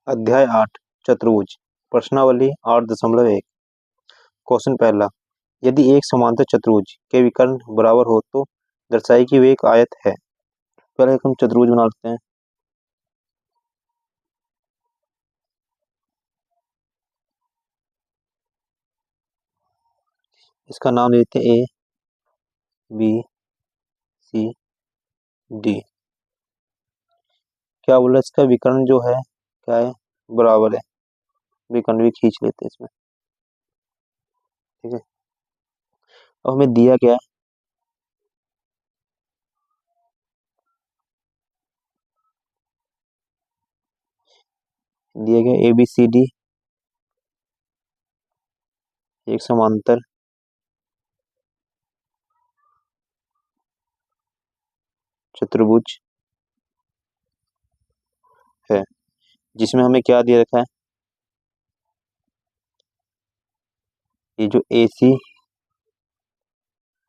अध्याय 8 चतुर्भुज प्रश्नावली 8.1 क्वेश्चन पहला। यदि एक समांतर चतुर्भुज के विकर्ण बराबर हो तो दर्शाइए कि वे एक आयत है। पहले हम चतुर्भुज बना लेते हैं। इसका नाम देते हैं ए बी सी डी। क्या बोला, इसका विकर्ण जो है क्या है, बराबर है। विकर्ण भी खींच लेते हैं इसमें, ठीक है। अब हमें दिया क्या है, दिया गया ए बी सी डी एक समांतर चतुर्भुज है, जिसमें हमें क्या दिया रखा है, ये जो ए सी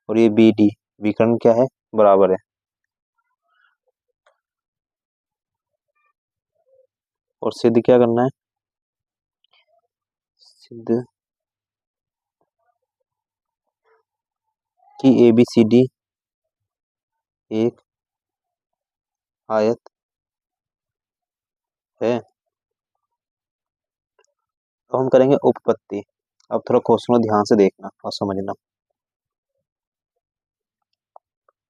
और ये बी डी विकर्ण क्या है, बराबर है। और सिद्ध क्या करना है, सिद्ध कि ए बी सी डी एक आयत है। तो हम करेंगे उपपत्ति। अब थोड़ा क्वेश्चन को ध्यान से देखना और समझना।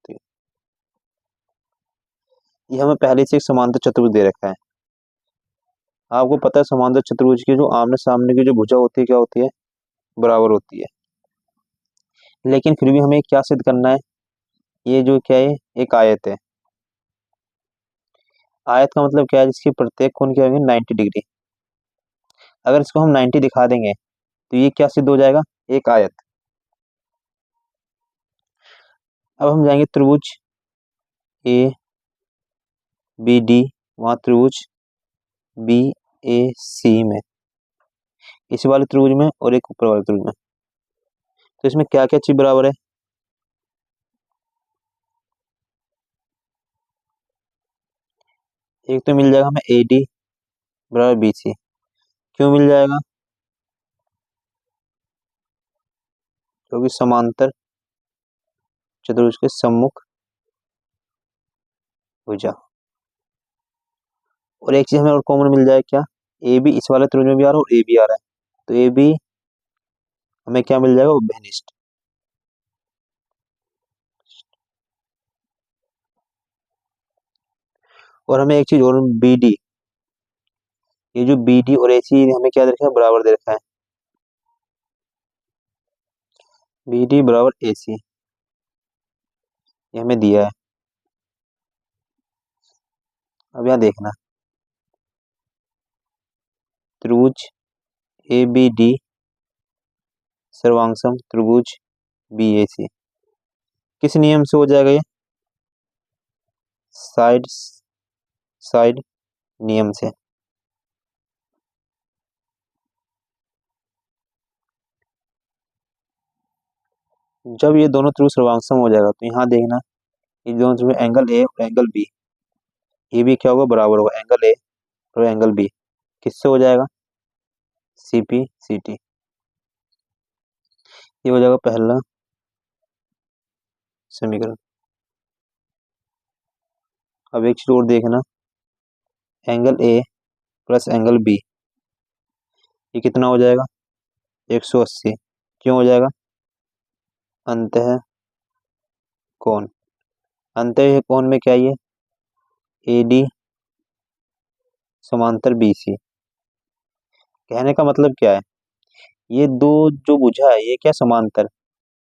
ठीक। ये हमें पहले से एक समांतर चतुर्भुज दे रखा है। आपको पता है समांतर चतुर्भुज की जो आमने सामने की जो भुजा होती है क्या होती है, बराबर होती है। लेकिन फिर भी हमें क्या सिद्ध करना है, ये जो क्या है, एक आयत है। आयत का मतलब क्या है, जिसकी प्रत्येक कोण क्या होंगे 90 डिग्री। अगर इसको हम 90 दिखा देंगे तो ये क्या सिद्ध हो जाएगा, एक आयत। अब हम जाएंगे त्रिभुज ए बी डी, वहां त्रिभुज बी ए सी में, इस वाले त्रिभुज में और एक ऊपर वाले त्रिभुज में। तो इसमें क्या क्या चीज बराबर है, एक तो मिल जाएगा हमें ए डी बराबर बी सी। क्यों मिल जाएगा, क्योंकि समांतर चतुर्भुज के सम्मुख भुजा। और एक चीज हमें और कॉमन मिल जाए, क्या, ए बी इस वाले त्रिभुज में भी आ रहा है और ए बी आ रहा है, तो ए बी हमें क्या मिल जाएगा, उभयनिष्ठ। और हमें एक चीज और, बी डी, ये जो बी डी और ए सी हमें क्या दे रखा है, बराबर दे रखा है। बी डी बराबर ए सी ये हमें दिया है। अब यहाँ देखना, त्रिभुज ए बी डी सर्वांग त्रिभुज बी ए सी किस नियम से हो जाएगा, ये साइड साइड नियम से। जब ये दोनों त्रिभुज सर्वांग हो जाएगा तो यहाँ देखना, ये दोनों त्रिभुज एंगल ए और एंगल बी, ये भी क्या होगा, बराबर होगा। एंगल ए और एंगल बी किससे हो जाएगा, सी पी सी टी। ये हो जाएगा पहला समीकरण। अब एक चीज और देखना, angle A plus angle B ये कितना हो जाएगा, 180। क्यों हो जाएगा, अंतः कोण। अंतः कोण में क्या, ये ए डी समांतर बी सी। कहने का मतलब क्या है, ये दो जो भुजा है ये क्या समांतर,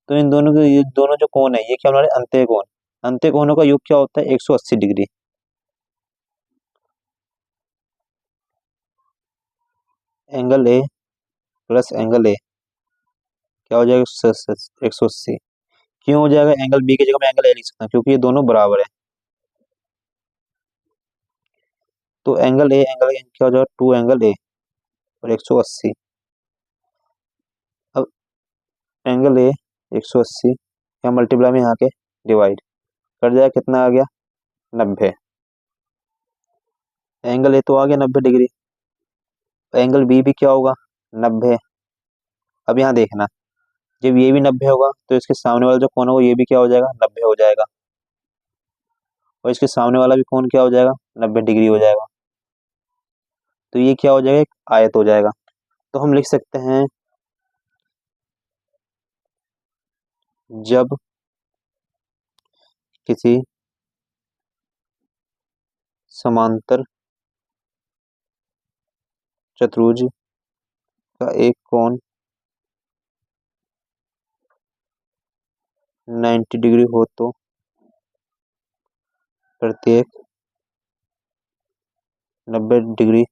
तो इन दोनों के, ये दोनों जो कोण है ये क्या हमारे अंत्य कोण। अंत्य कोणों का योग क्या होता है, 180 degree. Angle A plus angle A क्या हो जाएगा, 180। क्यों हो जाएगा, एंगल बी की जगह मैं एंगल ए लिख सकता हूँ क्योंकि ये दोनों बराबर है। तो एंगल ए एंगल ए क्या हो जाएगा, 2 एंगल ए और 180। अब एंगल ए 180 क्या मल्टीप्लाई में यहाँ के डिवाइड कर जाएगा, कितना आ गया, 90। एंगल ए तो आ गया 90 डिग्री। एंगल बी भी क्या होगा, 90। अब यहाँ देखना, जब ये भी 90 होगा तो इसके सामने वाला जो कोण होगा ये भी क्या हो जाएगा, 90 हो जाएगा। और इसके सामने वाला भी कोण क्या हो जाएगा, 90 डिग्री हो जाएगा। तो ये क्या हो जाएगा, एक आयत हो जाएगा। तो हम लिख सकते हैं, जब किसी समांतर चतुर्भुज का एक कोण 90 डिग्री हो तो प्रत्येक 90 डिग्री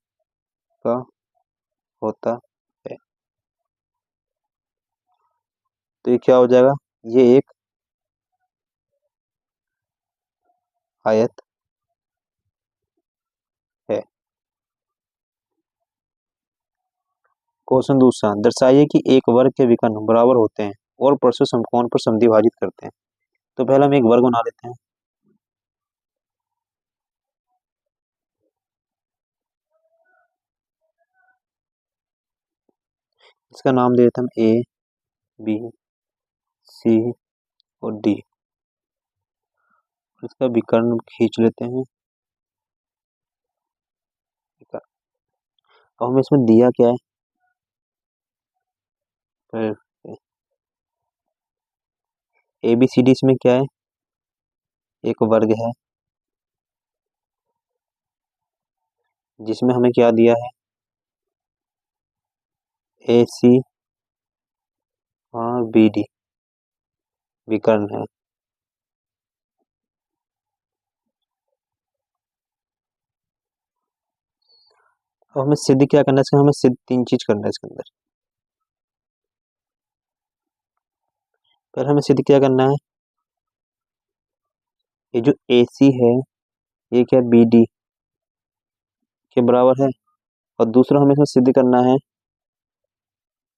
का होता है। तो ये क्या हो जाएगा, ये एक आयत है। क्वेश्चन दूसरा, दर्शाइए कि एक वर्ग के विकर्ण बराबर होते हैं और परस्पर समकोण पर समद्विभाजित करते हैं। तो पहले हम एक वर्ग बना लेते हैं। इसका नाम दे देते हैं हम ए, बी, सी और डी। इसका विकर्ण खींच लेते हैं। अब हमें इसमें दिया क्या है, ए बी सी डी, इसमें क्या है, एक वर्ग है जिसमें हमें क्या दिया है, ए सी और बी डी विकर्ण है। अब हमें सिद्ध क्या करना है इसका, हमें सिद्ध तीन चीज करना है इसके अंदर। पहले हमें सिद्ध क्या करना है, ये जो ए सी है ये क्या बी डी के बराबर है। और दूसरा हमें इसमें सिद्ध करना है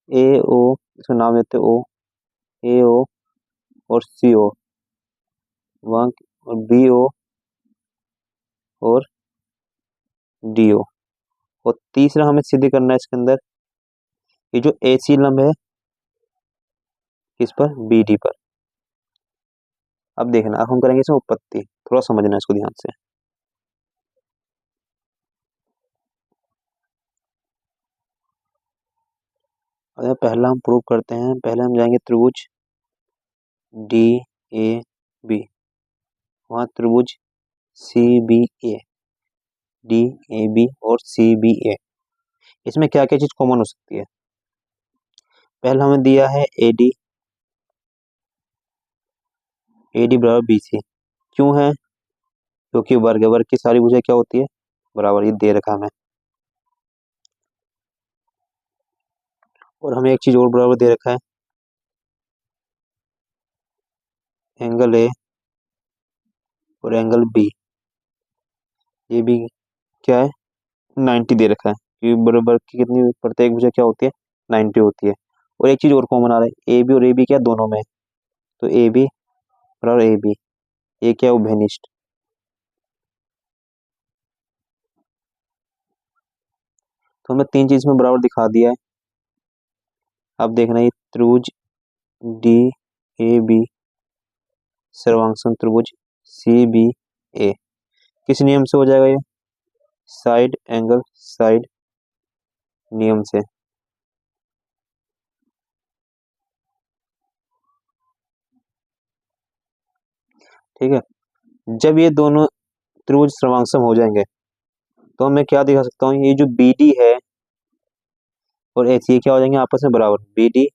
ए ओ, इसका नाम देते हैं ओ, ए ओ और सी ओ, वहाँ और बी ओ और डी ओ। और तीसरा हमें सिद्ध करना है इसके अंदर, ये जो ए सी लंब है किस पर, बी डी पर। अब देखना, अब हम करेंगे इसमें उत्पत्ति, थोड़ा समझना इसको ध्यान से। अगर पहला हम प्रूव करते हैं, पहले हम जाएंगे त्रिभुज डी ए बी, वहाँ त्रिभुज C B A, D A B और सी बी ए, इसमें क्या क्या चीज कॉमन हो सकती है। पहला हमें दिया है ए डी, ए डी बराबर बी सी। क्यों है, क्योंकि वर्ग है, वर्ग की सारी भुजाएं क्या होती है, बराबर, ये दे रखा हमें। और हमें एक चीज और बराबर दे रखा है, एंगल ए और एंगल बी, ये भी क्या है, 90 दे रखा है, क्योंकि बराबर की कितनी प्रत्येक भुजा क्या होती है, 90 होती है। और एक चीज और कॉमन आ रहा है, ए बी और ए बी क्या दोनों में है, तो ए बी बराबर ए बी, ये क्या उभयनिष्ठ। तो हमने तीन चीज में बराबर दिखा दिया है। अब देखना, ये त्रिभुज डी ए बी सर्वांग त्रिभुज सी बी ए किस नियम से हो जाएगा, ये साइड एंगल साइड नियम से। ठीक है, जब ये दोनों त्रिभुज सर्वांग हो जाएंगे तो मैं क्या दिखा सकता हूँ, ये जो बी डी है और ए सी क्या हो जाएंगे आपस में बराबर, बी डी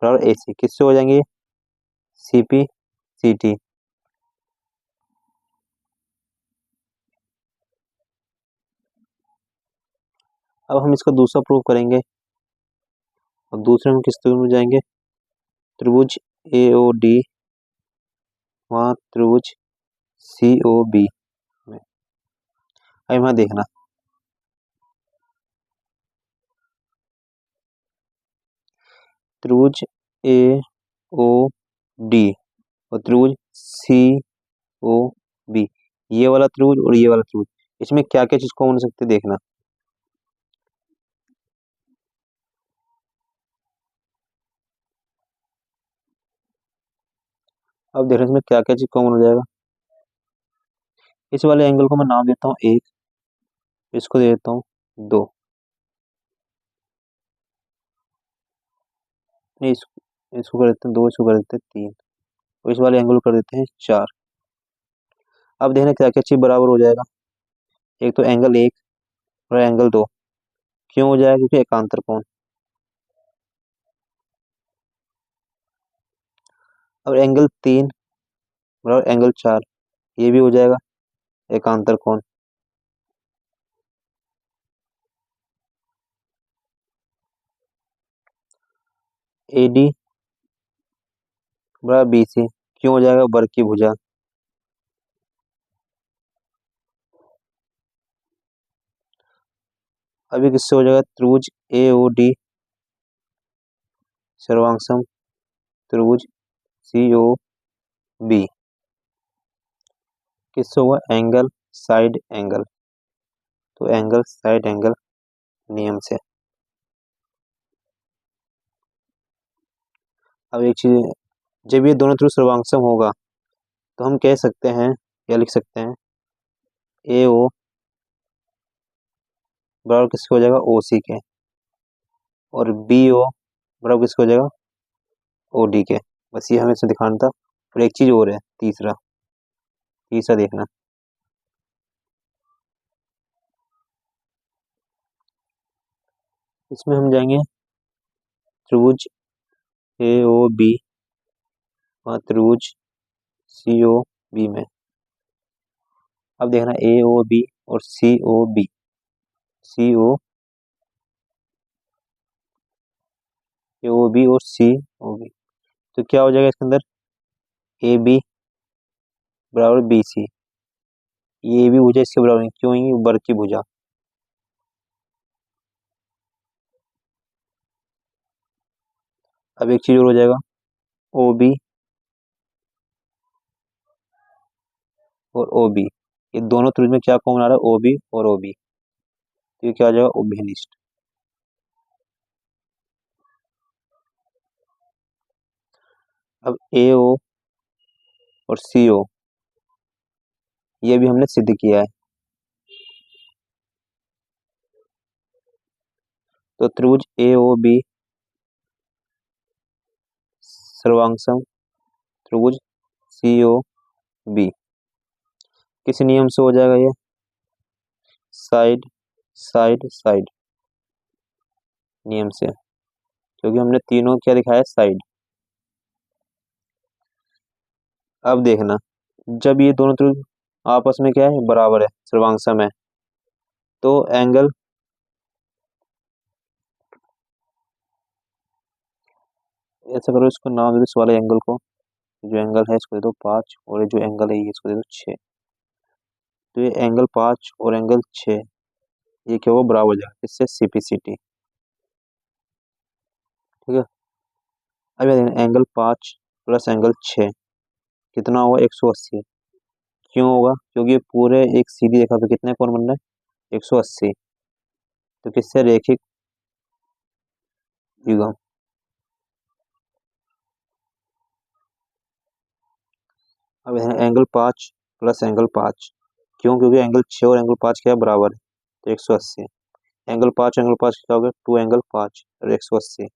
बराबर ए सी किससे हो जाएंगे, सी पी सी टी। अब हम इसको दूसरा प्रूव करेंगे, और दूसरे में किस त्रिभुज में जाएंगे, त्रिभुज ए ओ डी, वहाँ त्रिभुज सी ओ बी में। अब यहाँ देखना, त्रिभुज ए ओ डी और त्रिभुज सी ओ बी, ये वाला त्रिभुज और ये वाला त्रिभुज, इसमें क्या क्या चीज कॉमन हो सकती है देखना। अब देखो इसमें क्या क्या चीज कॉमन हो जाएगा। इस वाले एंगल को मैं नाम देता हूँ 1, इसको दे देता हूँ 2, नहीं इसको कर देते हैं 2, इसको कर देते हैं 3, और इस वाले एंगल को कर देते हैं 4। अब देखना क्या क्या चीज बराबर हो जाएगा। एक तो एंगल 1 और एंगल 2 क्यों हो जाएगा, क्योंकि एकांतर कोण। अब एंगल 3 बराबर एंगल 4 ये भी हो जाएगा एकांतर कोण। AD बराबर BC क्यों हो जाएगा, वर्ग की भुजा। अभी किससे हो जाएगा, त्रिभुज AOD सर्वांग त्रिभुज COB किससे होगा, एंगल साइड एंगल, तो एंगल साइड एंगल नियम से। अब एक चीज, जब ये दोनों त्रिभुज सर्वांग होगा तो हम कह सकते हैं या लिख सकते हैं AO बराबर किसके हो जाएगा, OC के, और BO बराबर किसके हो जाएगा, OD के। बस ये हमें इसमें दिखाना था। और एक चीज और है, तीसरा तीसरा देखना। इसमें हम जाएंगे त्रिभुज AOB और त्रिभुज COB में। अब देखना AOB और AOB और COB, तो क्या हो जाएगा इसके अंदर, AB बराबर BC, ये भी भुजा इसके बराबर नहीं, क्यों, ये वर्ग की भुजा। अब एक चीज और हो जाएगा, OB और OB, ये दोनों त्रिभुज में क्या कॉमन आ रहा है, OB और OB, तो ये क्या हो जाएगा, ओब्लिस्ट। अब AO और CO ये भी हमने सिद्ध किया है, तो त्रिभुज AOB सर्वांग त्रिभुज COB किस नियम से हो जाएगा, ये साइड साइड साइड नियम से, क्योंकि हमने तीनों क्या दिखाया, साइड। अब देखना, जब ये दोनों त्रिभुज आपस में क्या है, बराबर है, सर्वांग है, तो एंगल ऐसा करो, इसको नाम दे दो, इस वाले एंगल को, जो एंगल है इसको दे दो 5, और ये जो एंगल है ये इसको दे दो 6। तो ये एंगल 5 और एंगल 6 ये क्या होगा, बराबर हो जाएगा, इससे CPCT। ठीक है। अब एंगल 5 प्लस एंगल 6 कितना होगा, 180। क्यों होगा, क्योंकि पूरे एक सीधी रेखा पे कितने कोण बन रहे हैं, 180, तो किससे, रेखिक युग्म। अब एंगल 5 प्लस एंगल 5 क्यों, क्योंकि एंगल 6 और एंगल 5 क्या है, बराबर है, तो 180। एंगल 5 क्या हो गया, 2 एंगल 5 और 180,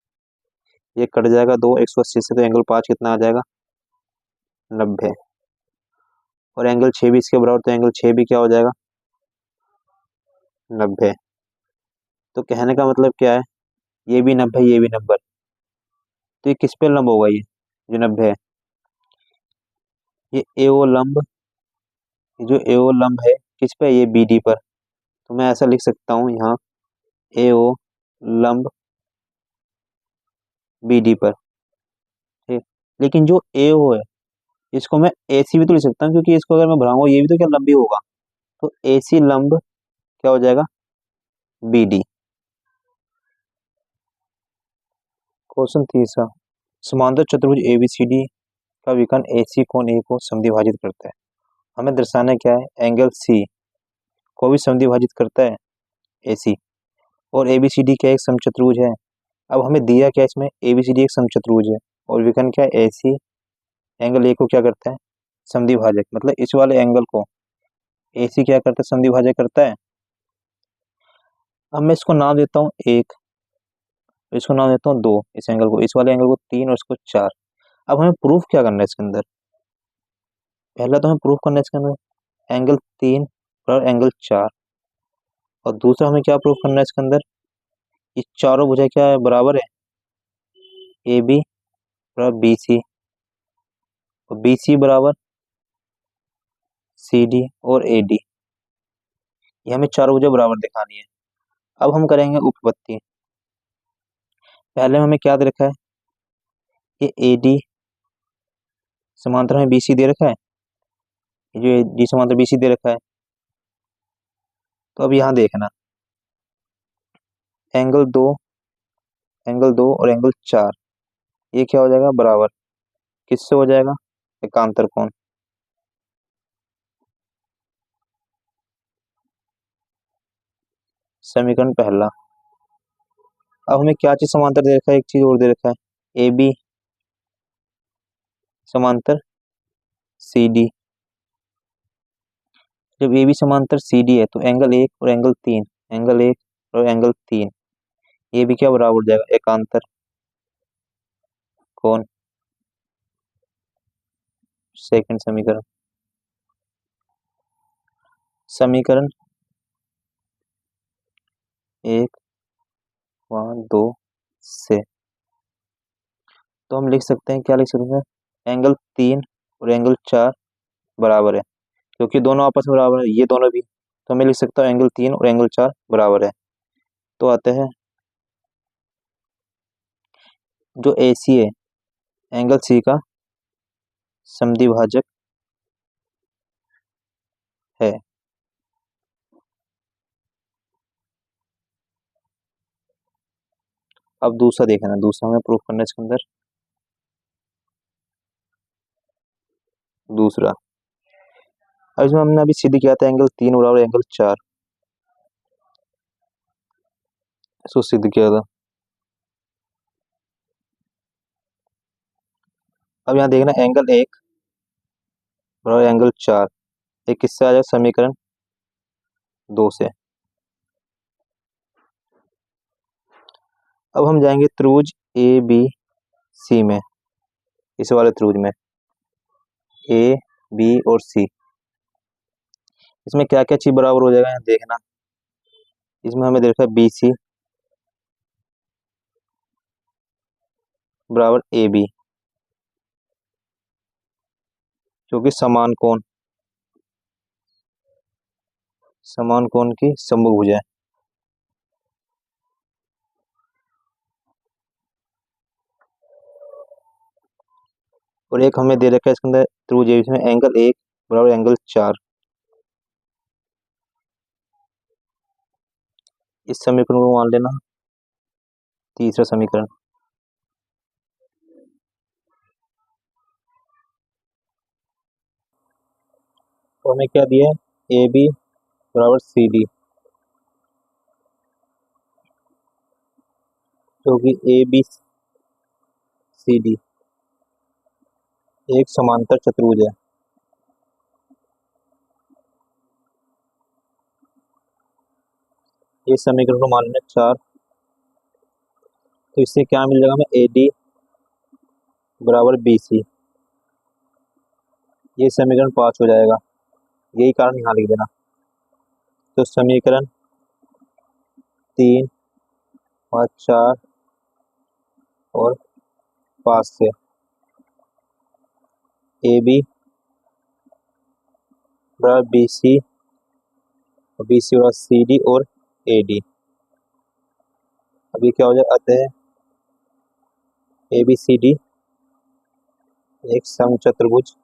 ये कट जाएगा 2 180 से, तो एंगल 5 कितना आ जाएगा, 90। और एंगल 6 भी इसके बराबर, तो एंगल 6 भी क्या हो जाएगा, 90। तो कहने का मतलब क्या है, ये भी 90 ये भी 90, तो ये किस पे लंब होगा, ये जो 90 है, ये AO लंब, ये जो AO लंब है किस पे, ये BD पर। तो मैं ऐसा लिख सकता हूँ यहाँ AO लंब BD पर। ठीक, लेकिन जो AO है इसको मैं AC भी तो लिख सकता हूँ, क्योंकि इसको अगर मैं बढ़ाऊंगा ये भी तो क्या लंबी होगा, तो AC लंब क्या हो जाएगा, BD। क्वेश्चन तीसरा, समांतर चतुर्भुज ABCD का विकर्ण AC कोण A को समद्विभाजित करता है। हमें दर्शाना क्या है, एंगल C को भी समद्विभाजित करता है AC, और ABCD क्या एक समचतुर्भुज है। अब हमें दिया क्या, इसमें ABCD एक समचतुर्भुज है, और विकर्ण क्या है, AC एंगल ए को क्या करता है, समद्विभाजक, मतलब इस वाले एंगल को AC क्या करता है, समद्विभाजक करता है। अब मैं इसको नाम देता हूँ 1, इसको नाम देता हूँ 2, इस एंगल को, इस वाले एंगल को 3 और इसको 4। अब हमें प्रूफ क्या करना है इसके अंदर, पहला तो हमें प्रूफ करना है इसके अंदर एंगल 3 और एंगल 4, और दूसरा हमें क्या प्रूफ करना है इसके अंदर, ये चारों भुजा क्या है, बराबर है, AB बराबर BC और BC बराबर CD और AD, ये हमें चारों भुजा बराबर दिखानी है। अब हम करेंगे उपपत्ति। पहले में हमें क्या दे रखा है, ये AD समांतर में BC दे रखा है, ये जो AD समांतर BC दे रखा है। तो अब यहाँ देखना एंगल 2, एंगल 2 और एंगल 4, ये क्या हो जाएगा, बराबर, किससे हो जाएगा, एकांतर कोण। समीकरण पहला। अब हमें क्या चीज समांतर दे रखा है, एक चीज और दे रखा है, AB समांतर CD। जब AB समांतर CD है तो एंगल 1 और एंगल 3, एंगल 1 और एंगल 3, ये भी क्या बराबर हो जाएगा, एकांतर कोण। सेकंड समीकरण, समीकरण 1 व 2 से तो हम लिख सकते हैं, क्या लिख सकते हैं, एंगल 3 और एंगल 4 बराबर है, क्योंकि दोनों आपस में बराबर है, ये दोनों भी, तो मैं लिख सकता हूँ एंगल 3 और एंगल 4 बराबर है। तो आते हैं जो AC है, एंगल C का समद्विभाजक है। अब दूसरा देखना, दूसरा हमें प्रूफ करना है इसके अंदर। दूसरा, अब इसमें हमने अभी सिद्ध किया था एंगल 3 बराबर एंगल 4, इसको सिद्ध किया था। अब यहाँ देखना एंगल 1 बराबर एंगल 4, एक किससे आ जाएगा, समीकरण 2 से। अब हम जाएंगे त्रिभुज ABC में, इस वाले त्रिभुज में AB और C, इसमें क्या क्या चीज बराबर हो जाएगा, यहाँ देखना। इसमें हमें देखा BC बराबर AB, जो कि समान कोण की समभुज है। और एक हमें दे रखा है इसके अंदर त्रिभुज ABC में एंगल 1 बराबर एंगल 4, इस समीकरण को मान लेना तीसरा समीकरण। तो हमें क्या दिया है, AB बराबर CD, जो कि ABCD एक समांतर चतुर्भुज है। ये समीकरण को मान लेना 4। तो इससे क्या मिल जाएगा हमें, AD बराबर BC, ये समीकरण 5 हो जाएगा, यही कारण यहाँ लिख देना। तो समीकरण 3 और 4 और 5 से AB बराबर BC और BC बराबर CD और AD। अभी क्या हो जाए, अतः ABCD एक समचतुर्भुज